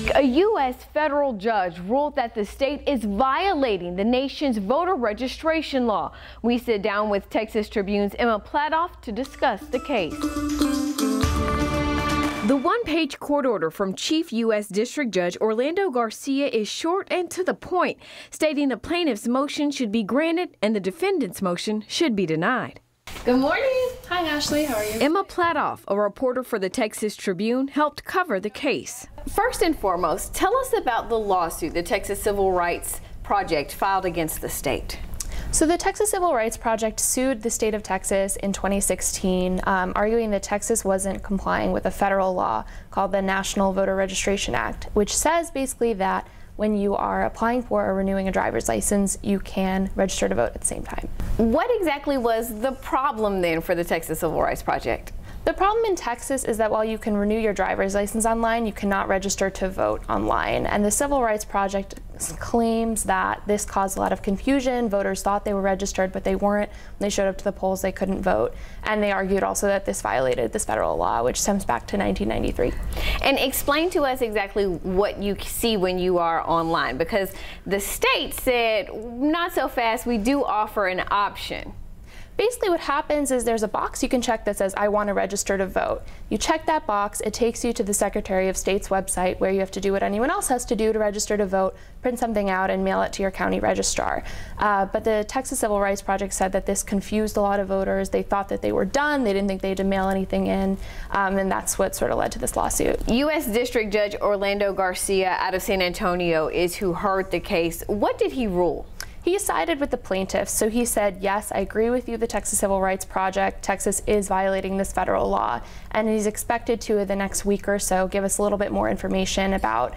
week, a U.S. federal judge ruled that the state is violating the nation's voter registration law. We sit down with Texas Tribune's Emma Platoff to discuss the case. The one-page court order from Chief U.S. District Judge Orlando Garcia is short and to the point, stating the plaintiff's motion should be granted and the defendant's motion should be denied. Good morning. Hi, Ashley. How are you? Emma Platoff, a reporter for the Texas Tribune, helped cover the case. First and foremost, tell us about the lawsuit the Texas Civil Rights Project filed against the state. So the Texas Civil Rights Project sued the state of Texas in 2016, arguing that Texas wasn't complying with a federal law called the National Voter Registration Act, which says basically that when you are applying for or renewing a driver's license, you can register to vote at the same time. What exactly was the problem then for the Texas Civil Rights Project? The problem in Texas is that while you can renew your driver's license online, you cannot register to vote online. And the Civil Rights Project claims that this caused a lot of confusion. Voters thought they were registered, but they weren't. When they showed up to the polls, they couldn't vote. And they argued also that this violated this federal law, which stems back to 1993. And explain to us exactly what you see when you are online, because the state said, not so fast, we do offer an option. Basically what happens is there's a box you can check that says, I want to register to vote. You check that box, it takes you to the Secretary of State's website where you have to do what anyone else has to do to register to vote, print something out and mail it to your county registrar. But the Texas Civil Rights Project said that this confused a lot of voters. They thought that they were done, they didn't think they had to mail anything in, and that's what sort of led to this lawsuit. U.S. District Judge Orlando Garcia out of San Antonio is who heard the case. What did he rule? He sided with the plaintiffs, so he said, yes, I agree with you, the Texas Civil Rights Project. Texas is violating this federal law, and he's expected to, in the next week or so, give us a little bit more information about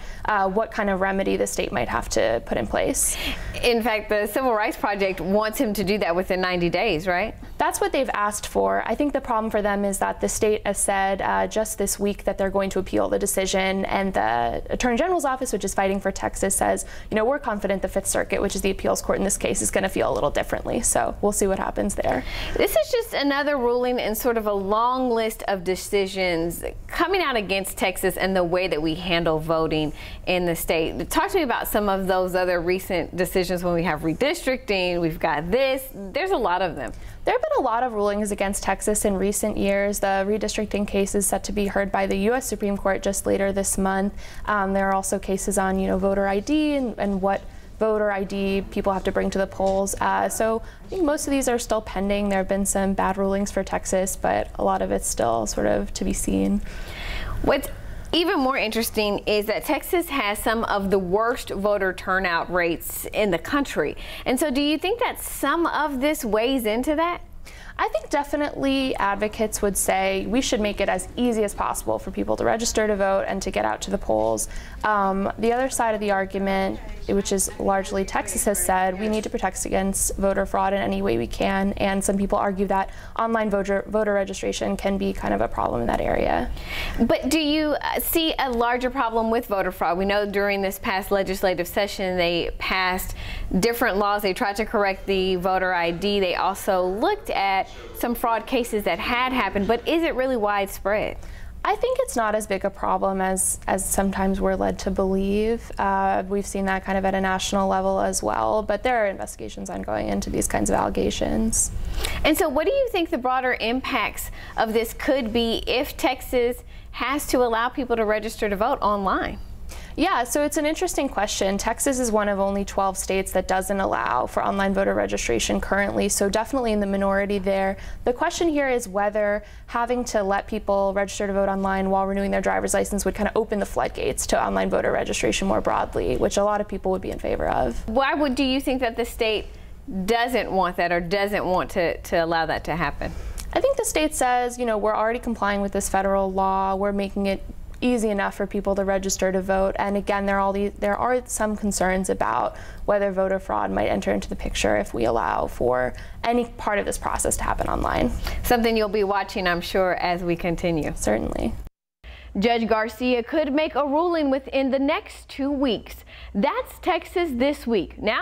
what kind of remedy the state might have to put in place. In fact, the Civil Rights Project wants him to do that within 90 days, right? That's what they've asked for. I think the problem for them is that the state has said just this week that they're going to appeal the decision, and the Attorney General's office, which is fighting for Texas, says, you know, we're confident the Fifth Circuit, which is the appeals court in this case, is going to feel a little differently. So we'll see what happens there. This is just another ruling in sort of a long list of decisions coming out against Texas and the way that we handle voting in the state. Talk to me about some of those other recent decisions when we have redistricting, we've got this, there's a lot of them. There have been a lot of rulings against Texas in recent years. The redistricting case is set to be heard by the U.S. Supreme Court just later this month. There are also cases on, you know, voter ID and what voter ID people have to bring to the polls. So I think most of these are still pending. There have been some bad rulings for Texas, but a lot of it's still sort of to be seen. What's even more interesting is that Texas has some of the worst voter turnout rates in the country. And so do you think that some of this weighs into that? I think definitely advocates would say we should make it as easy as possible for people to register to vote and to get out to the polls. The other side of the argument, which is largely Texas has said, we need to protect against voter fraud in any way we can, and some people argue that online voter registration can be kind of a problem in that area. But do you see a larger problem with voter fraud? We know during this past legislative session they passed different laws. They tried to correct the voter ID. They also looked at some fraud cases that had happened, but is it really widespread? I think it's not as big a problem as sometimes we're led to believe. We've seen that kind of at a national level as well, but there are investigations ongoing into these kinds of allegations. And so what do you think the broader impacts of this could be if Texas has to allow people to register to vote online? Yeah, so it's an interesting question. Texas is one of only 12 states that doesn't allow for online voter registration currently, so definitely in the minority there. The question here is whether having to let people register to vote online while renewing their driver's license would kind of open the floodgates to online voter registration more broadly, which a lot of people would be in favor of. Why do you think that the state doesn't want that or doesn't want to allow that to happen? I think the state says, you know, we're already complying with this federal law, we're making it easy enough for people to register to vote, and again there are some concerns about whether voter fraud might enter into the picture if we allow for any part of this process to happen online. Something you'll be watching, I'm sure, as we continue. Certainly. Judge Garcia could make a ruling within the next 2 weeks. That's Texas This Week. Now